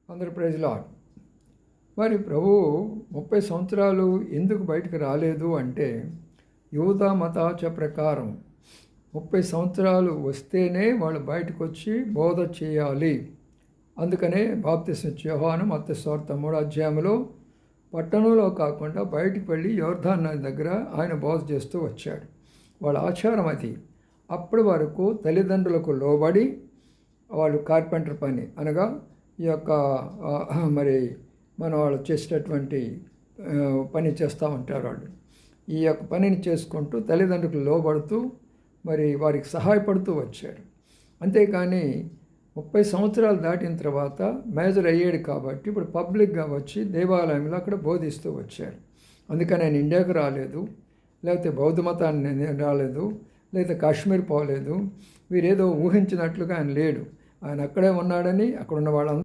అందరి praise lord. మరి ప్రభువు 30 సంవత్సరాలు ఎందుకు బయటకు రాలేదు అంటే, యూదా మతాచ ప్రకారం 30 సంవత్సరాలు వస్తేనే వాళ్ళు బయటకు వచ్చి బోధ చేయాలి. అందుకనే బాప్తిస్మ ఇచ్చే యోహాను మత్తయి సువార్త 3వ అధ్యాయంలో పట్టణంలో కాకుండా బయటికి వెళ్ళి యోర్దాను నది దగ్గర ఆయన బోధ చేస్తూ వచ్చాడు. వాళ్ళ ఆచారం అది. అప్పటి వరకు తల్లిదండ్రులకు లోబడి వాళ్ళు కార్పెంటర్ పని అనగా ఈ యొక్క మరి మన వాళ్ళు చేసేటటువంటి పని చేస్తూ ఉంటారు. వాళ్ళు ఈ యొక్క పనిని చేసుకుంటూ తల్లిదండ్రులకు లోబడుతూ మరి వారికి సహాయపడుతూ వచ్చాడు. అంతేకాని 30 సంవత్సరాలు దాటిన తర్వాత మేజర్ అయ్యాడు కాబట్టి ఇప్పుడు పబ్లిక్గా వచ్చి దేవాలయంలో అక్కడ బోధిస్తూ వచ్చాడు. అందుకని ఆయన ఇండియాకు రాలేదు, లేకపోతే బౌద్ధ మతాన్ని రాలేదు, లేకపోతే కాశ్మీర్ పోలేదు. వీరేదో ఊహించినట్లుగా ఆయన లేడు. ఆయన అక్కడే ఉన్నాడని అక్కడ ఉన్న వాళ్ళందరూ